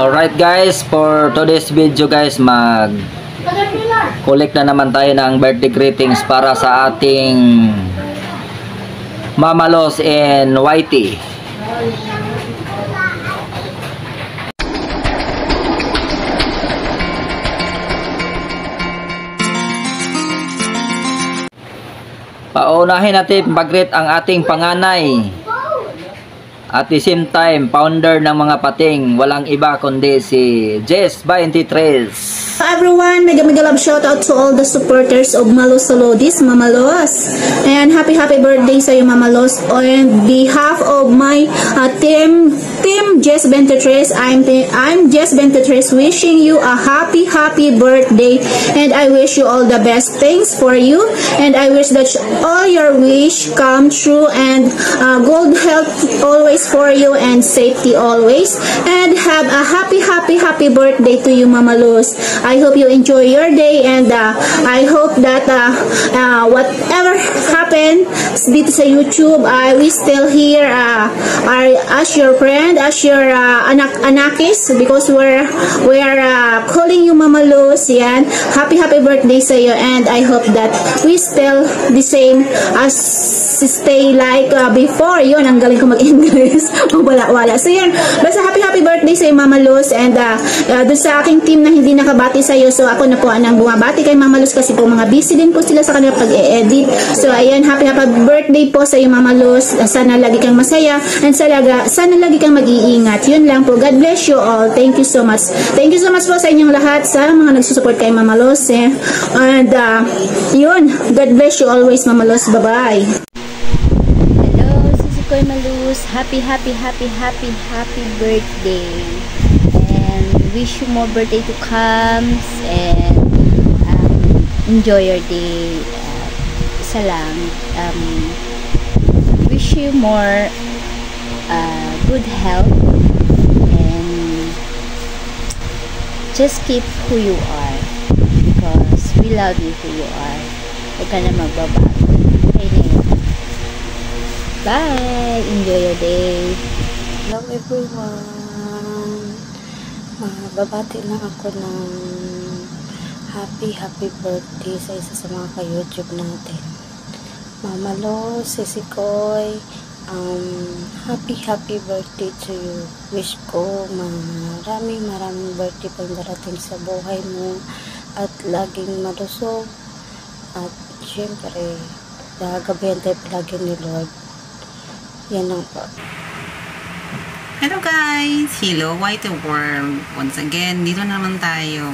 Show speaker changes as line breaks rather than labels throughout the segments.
Alright guys, for today's video guys, collect na naman tayo ng birthday greetings para sa ating Mama Los and Whitey. Paunahin natin pag-greet ang ating panganay. At the same time, founder ng mga pating, walang iba kundi si Jess 23.
Hello everyone, mega love shout out to all the supporters of Malos Salodis, Mama Los. And happy birthday sa iyo Mama Los. On behalf of my team Jess 23, I'm Jess 23 wishing you a happy birthday, and I wish you all the best things for you, and I wish that all your wish come true, and good health always for you, and safety always, and have a happy birthday to you Mama Los. I hope you enjoy your day, and I hope that whatever happened dito sa YouTube, we still here as your friend, as your anakis, because we're calling you Mama Los. Yan, happy birthday sa iyo, and I hope that we still the same as stay like before. Yun, ang galing ko mag-English. wala. So yun, basta happy birthday sa iyo Mama Los, and doon sa aking team na hindi nakabati sa iyo, so ako na po ang bumabati kay Mama Los kasi po mga busy din po sila sa kanila pag-e-edit. So ayan, happy birthday po sa iyo Mama Los. Sana lagi kang masaya, and sana lagi kang mag-iingat. Yun lang po. God bless you all. Thank you so much. Thank you so much po sa inyong lahat, sa mga nagsusupport kay Mama Los. And yun, God bless you always Mama Los. Bye-bye.
Koy Malus, happy birthday, and wish you more birthday to come, and enjoy your day. Isa lang, wish you more good health, and just keep who you are, because we love you who you are. Huwag ka na magbabago. Okay na yun. Bye! Enjoy your day!
Hello everyone! Babati lang ako ng happy birthday sa isa sa mga ka-YouTube natin. Mama Los, Sisi Koy, happy birthday to you. Wish ko maraming birthday pang darating sa buhay mo, at laging malusog, at syempre gagabayan tayo palagi ni Lord. Yan lang po.
Hello guys! Hello Whitey World! Once again, dito naman tayo.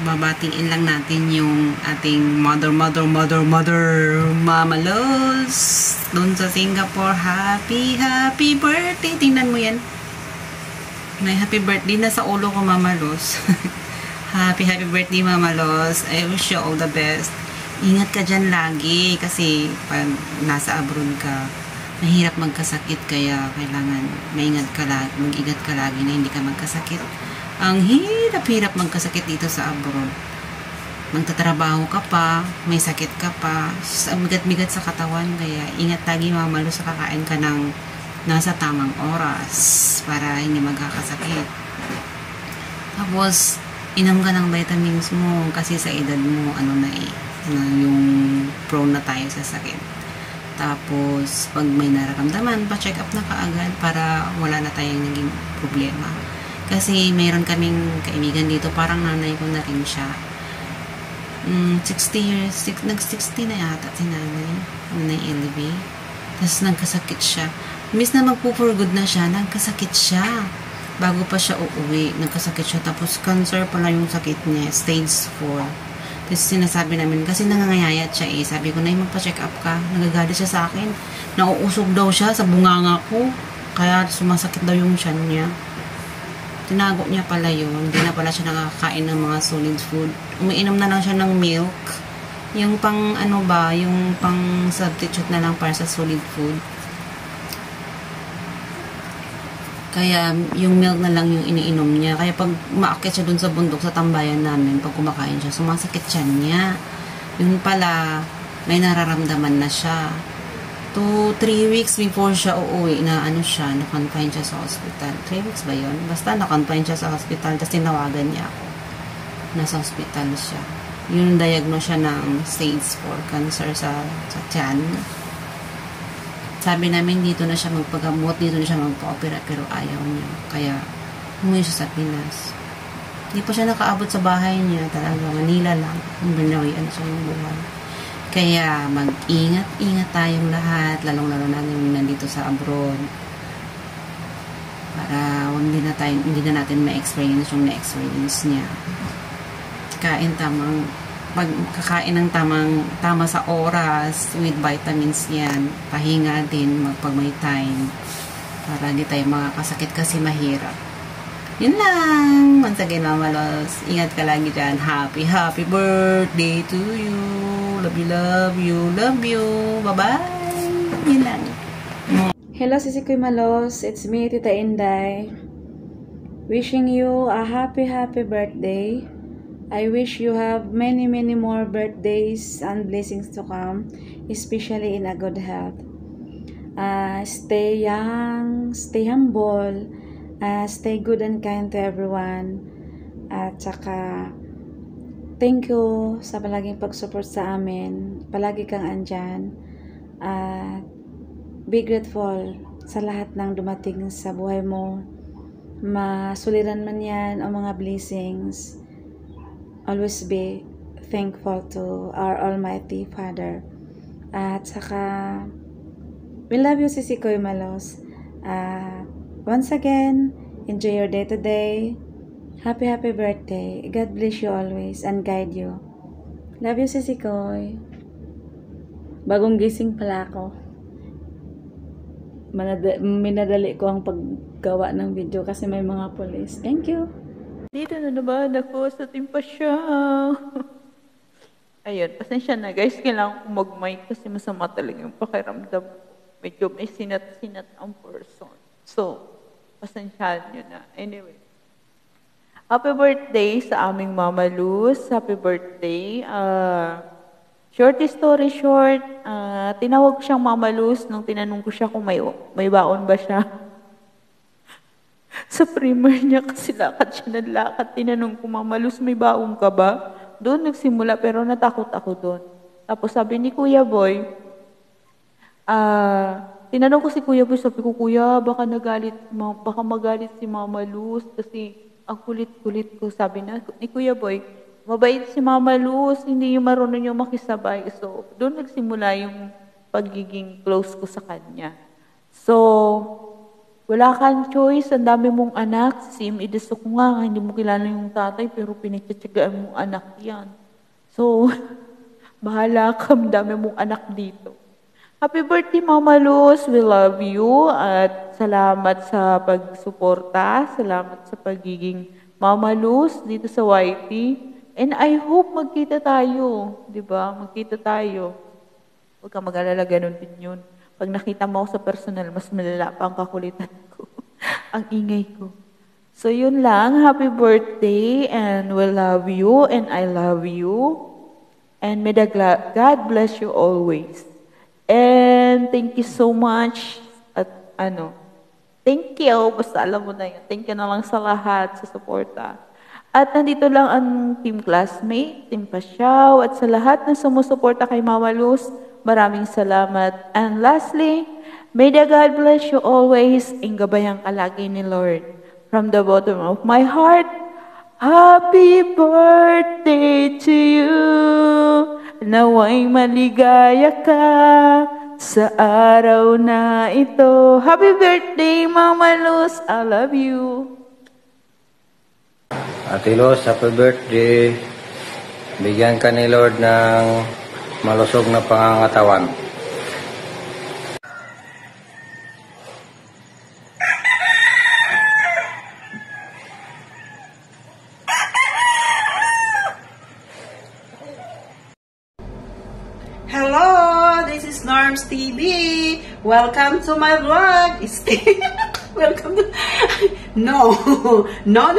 Babatiin lang natin yung ating mother Mama Los doon sa Singapore. Happy birthday! Tingnan mo yan. May happy birthday na sa ulo ko Mama Los. happy birthday Mama Los. I wish you all the best. Ingat ka dyan lagi kasi pag nasa abroad ka, mahirap magkasakit, kaya kailangan mag-ingat ka lagi na hindi ka magkasakit. Ang hirap magkasakit dito sa abroad. Magtatrabaho ka pa, may sakit ka pa, ang bigat sa katawan, kaya ingat lagi Mama Los, sa kakain ka ng nasa tamang oras para hindi magkakasakit. Tapos, inom ka ng vitamins mo kasi sa edad mo, yung prone na tayo sa sakit. Tapos, pag may nararamdaman, pa-check up na kaagad para wala na tayong naging problema. Kasi mayroon kaming kaibigan dito, parang nanay ko na rin siya. 60 years, nag-60 na yata si nanay Elvie. Tapos nagkasakit siya. Miss na magpo-for good na siya, nagkasakit siya. Bago pa siya uuwi, nagkasakit siya. Tapos cancer pala yung sakit niya, stage 4. Tapos sinasabi namin, kasi nangangayayat siya sabi ko na magpa-check up ka. Nagagalit siya sa akin. Nauusog daw siya sa bunganga ko. Kaya sumasakit daw yung tiyan niya. Tinago niya pala yun. Hindi na pala siya nakakain ng mga solid food. Umiinom na lang siya ng milk. Yung pang yung pang substitute na lang para sa solid food. Kaya yung milk na lang yung iniinom niya. Kaya pag umaakit siya dun sa bundok sa tambayan namin, pag kumakain siya, sumasakit siya niya. Yun pala, may nararamdaman na siya. 2-3 weeks before siya uuwi na ano siya, na-confine siya sa hospital. 3 weeks ba yun? Basta na-confine siya sa hospital, tapos tinawagan niya ako. Nasa hospital siya. Yun, diagnose siya ng stage 4 cancer sa tiyan. Sabi namin dito na siya magpagamot, dito na siya magpa-opera, pero ayaw niya. Kaya umuwi siya sa Pinas. Hindi pa siya nakaabot sa bahay niya, talaga Manila lang. Ang binawian siya yung buhay. Kaya mag-ingat-ingat tayong lahat, lalong-lalo na yung nandito sa abroad. Para hindi na natin ma-experience yung na-experience niya. Kakain ng tama sa oras, with vitamins yan. Pahinga din, pag may time. Para hindi tayo makakasakit kasi mahirap. Yun lang. Once again, Mama Los, ingat ka lagi dyan. Happy birthday to you. Love you. Bye-bye. Yun lang.
Hello, Sisi Kuy Malos. It's me, Tita Inday. Wishing you a happy birthday. I wish you have many more birthdays and blessings to come, especially in a good health. Stay young, stay humble, stay good and kind to everyone. At saka, thank you sa palaging pag-support sa amin. Palagi kang andyan. Be grateful sa lahat ng dumating sa buhay mo. Masuliran man yan o mga blessings. Always be thankful to our Almighty Father. At saka, we love you, Sisi Kuy Malos. Once again, enjoy your day today. Happy birthday. God bless you always and guide you. Love you, Sisi Kuy. Bagong gising pala ako. Minadali ko ang paggawa ng video kasi may mga police. Thank you. Dito na naman ako sa Timpasya. Ayun, pasensya na guys. Kailangan ko mag-mic kasi masama talaga yung pakiramdam. Medyo may sinat-sinat ang person. So, pasensyahan nyo na. Anyway. Happy birthday sa aming Mama Luz. Happy birthday. Short story short, tinawag siyang Mama Luz nung tinanong ko siya kung may baon ba siya. Sa primer niya kasi lakad siya ng lakad. Tinanong ko, Mama Luz, may baon ka ba? Doon nagsimula pero natakot ako doon. Tapos sabi ni Kuya Boy, tinanong ko si Kuya Boy, sabi ko, Kuya, baka magalit si Mama Luz kasi ang kulit-kulit ko. Sabi ni Kuya Boy, mabait si Mama Luz, hindi yung marunong yung makisabay. So, doon nagsimula yung pagiging close ko sa kanya. So, wala kang choice, ang dami mong anak. Si Sim Ideso ko nga, hindi mo kilala yung tatay, pero pinagtsatsagaan mong anak yan. So, bahala ka, ang dami mong anak dito. Happy birthday, Mama Luz. We love you. At salamat sa pagsuporta. Salamat sa pagiging Mama Luz dito sa YT. And I hope magkita tayo. Diba? Magkita tayo. Huwag ka mag-alala, ganun din yun. Pag nakita mo ako sa personal, mas malala pa ang kakulitan ko. Ang ingay ko. So, yun lang. Happy birthday. And we love you. And I love you. And may God bless you always. And thank you so much. At thank you. Basta alam mo na yun. Thank you na lang sa lahat, sa suporta. At nandito lang ang team classmate, team Pasyaw, at sa lahat na sumusuporta kay Mama Luz, maraming salamat. And lastly, may the God bless you always. Gabayan ka lagi ni Lord. From the bottom of my heart, happy birthday to you. Naway maligaya ka sa araw na ito. Happy birthday, Mama Luz. I love you.
Ate Luz, happy birthday. Bigyan ka ni Lord ng malusog na pangangatawan.
Hello, this is Norms TV. Welcome to my vlog. Welcome to No. No.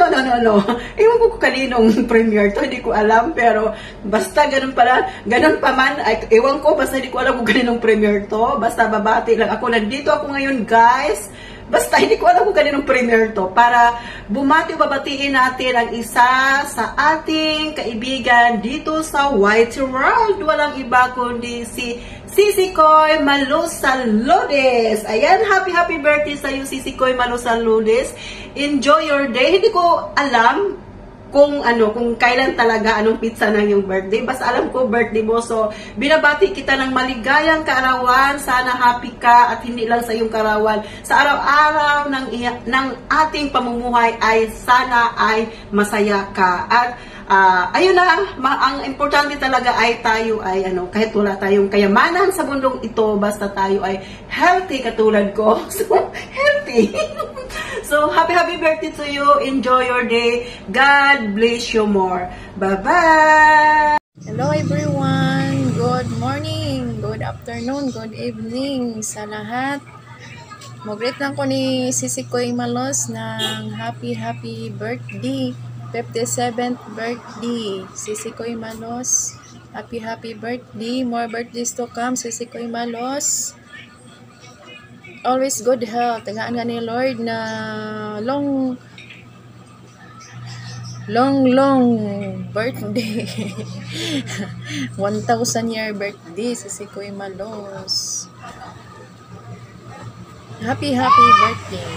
Ewan ko kung kaninong premiere to, hindi ko alam, pero basta ganun pala, ganun pa man, ay, ewan ko, basta hindi ko alam kung kaninong premiere to, basta babati lang ako. Nandito ako ngayon, guys. Basta hindi ko alam kung kaninong premiere to, para babatiin natin ang isa sa ating kaibigan dito sa White World. Walang iba kundi si Sisi Koy Malusaludes. Ayan, happy birthday sa iyo, Sisi Koy Malusaludes. Enjoy your day. Hindi ko alam kung kailan talaga, anong pizza ng yung birthday. Basta alam ko birthday mo. So, binabati kita ng maligayang kaarawan. Sana happy ka at hindi lang sa iyong kaarawan. Sa araw-araw ng ating pamumuhay ay sana ay masaya ka. At ayun na, ang importante talaga ay tayo ay kahit wala tayong kayamanan sa mundong ito, basta tayo ay healthy katulad ko. So, healthy. So, happy birthday to you. Enjoy your day. God bless you more. Bye-bye!
Hello everyone! Good morning, good afternoon, good evening sa lahat. Mag-greet lang ko ni Sisi Koy Malos ng happy birthday. 57th birthday. Sisi Koy Malos, happy birthday. More birthdays to come, Sisi Koy Malos. Always good health. Tagaan nga ni Lord na long birthday. 1,000 year birthday, Sisi Koy Malos. Happy birthday.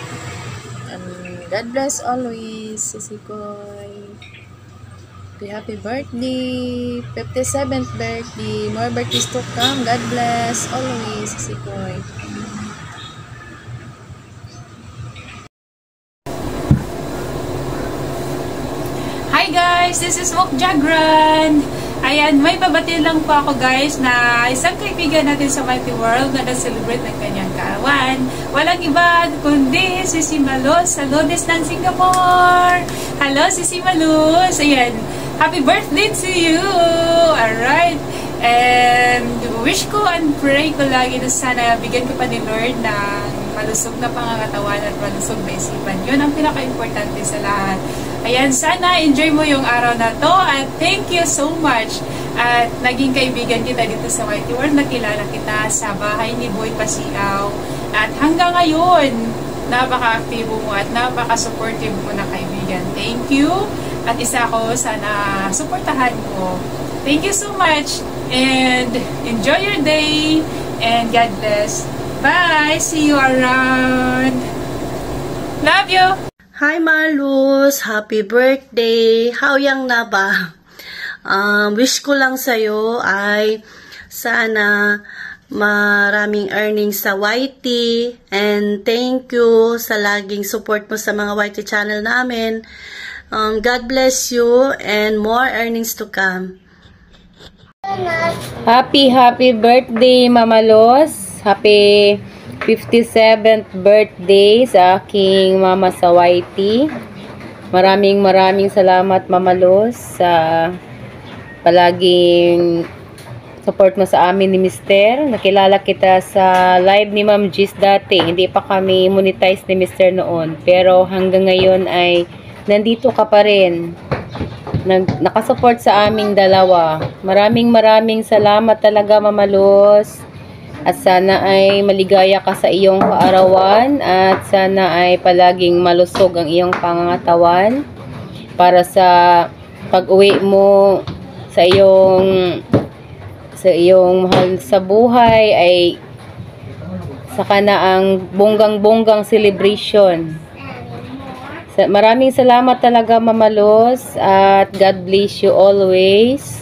God bless always, Sisi Koy. Happy birthday. 57th birthday. More birthdays to come. God bless always, Sisi Koy.
Hi guys, this is Wok Jagran. Ayan, may babati lang po ako guys na isang kaibigan natin sa Mighty World na na-celebrate ng kanyang kaarawan. Walang iba kundi si Malos Saludes ng Singapore. Hello, Sisi Malos. Ayan, happy birthday to you. Alright. And wish ko and pray ko lagi na sana bigyan ko pa ni Lord ng malusog na pangangatawan at malusog na isipan. Yun ang pinaka-importante sa lahat. Ayan, sana enjoy mo yung araw na to at thank you so much. At naging kaibigan kita dito sa Mighty World. Nakilala kita sa bahay ni Boy Pasiaw. At hanggang ngayon, napaka-aktibo mo at napaka-supportive mo na kaibigan. Thank you. At isa ko, sana suportahan mo. Thank you so much and enjoy your day and God bless. Bye! See you around! Love you!
Hi Malus! Happy birthday! How yang na ba? Wish ko lang sa'yo ay sana maraming earnings sa YT and thank you sa laging support mo sa mga YT channel namin. God bless you and more earnings to come.
Happy birthday Mama Los. Happy 57th birthday sa aking mama sa YT. Maraming salamat Mama Los sa palaging support mo sa amin ni Mr. Nakilala kita sa live ni Ma'am Gis dati. Hindi pa kami monetize ni Mr. noon. Pero hanggang ngayon ay nandito ka pa rin. Nakasupport sa aming dalawa. Maraming salamat talaga Mama Los. At sana ay maligaya ka sa iyong kaarawan at sana ay palaging malusog ang iyong pangangatawan para sa pag-uwi mo sa iyong mahal sa buhay ay saka na ang bonggang celebration. Maraming salamat talaga Mama Los at God bless you always.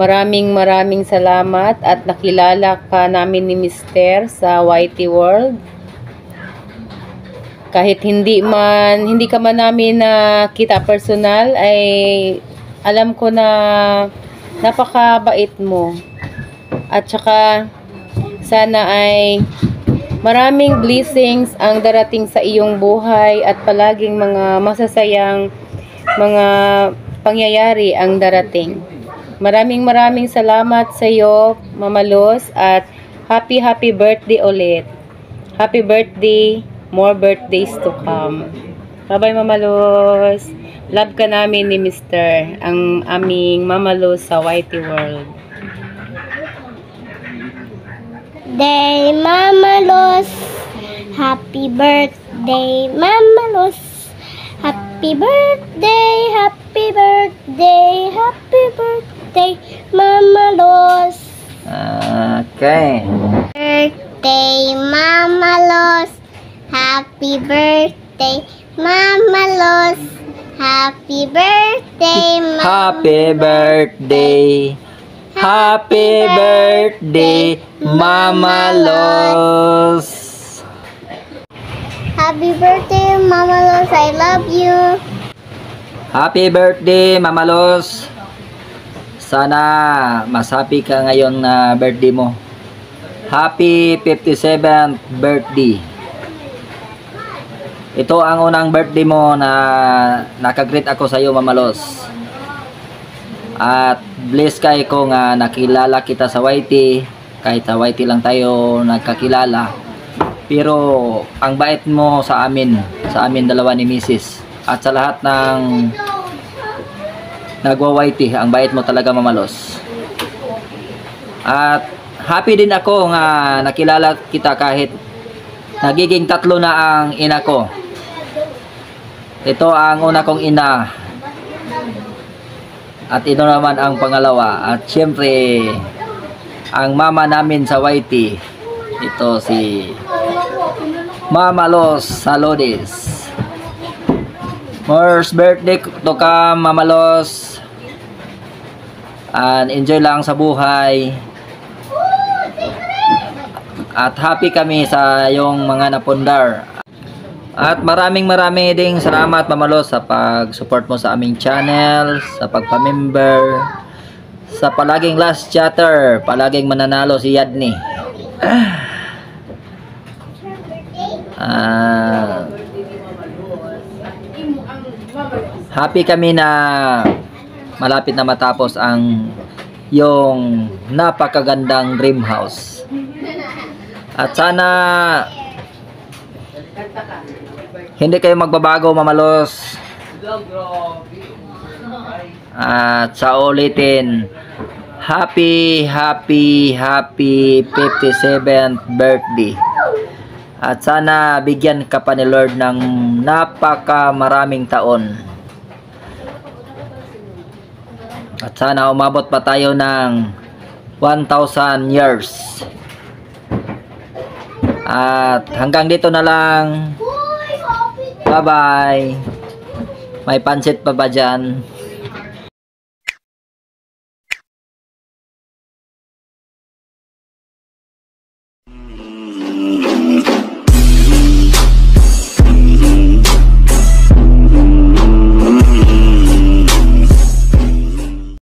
Maraming salamat at nakilala ka namin ni Mr. sa YT World. Kahit hindi ka man namin nakita personal ay alam ko na napakabait mo. At saka sana ay maraming blessings ang darating sa iyong buhay at palaging mga masasayang mga pangyayari ang darating. Maraming salamat sa iyo, Mama Los, at happy birthday ulit. Happy birthday, more birthdays to come. Bye-bye, Mama Luz. Love ka namin ni Mr. Ang aming Mama Luz sa Whitey World.
Day, Mama Luz. Happy birthday, Mama Luz. Happy birthday, happy birthday, happy birthday, Mama Luz.
Okay.
Birthday, Mama Luz. Happy birthday, Mama Luz. Happy birthday, Mama.
Happy birthday. Happy birthday, Mama Luz.
Happy birthday, Mama Luz. I love you.
Happy birthday, Mama Luz. Sana mas happy ka ngayon na birthday mo. Happy 57th birthday. Ito ang unang birthday mo na nakagreet ako sa iyo, Mama Luz. At blessed kay ko nga nakilala kita sa Whitey. Kahit sa Whitey lang tayo nagkakilala. Pero ang bait mo sa amin dalawa ni Mrs. At sa lahat ng nagwa-Whitey, ang bait mo talaga, Mama Luz. At happy din ako nga nakilala kita kahit nagiging 3 na ang ina ko. Ito ang una kong ina. At ito naman ang pangalawa. At syempre, ang mama namin sa Whitey, ito si Mama Luz Salodis. First birthday to come, Mama Luz. And enjoy lang sa buhay. At happy kami sa iyong mga napundar. At maraming ding salamat, Mama Luz, sa pag-support mo sa aming channel, sa pagpa-member, sa palaging last chatter, palaging mananalo si Yadni. Happy kami na malapit na matapos ang yung napakagandang dream house. At sana hindi kayo magbabago, Mama Luz. At sa ulitin, happy 57th birthday. At sana bigyan ka pa ni Lord ng napakamaraming taon. At sana umabot pa tayo ng 1,000 years. At hanggang dito na lang. Bye-bye. May pansit pa ba dyan?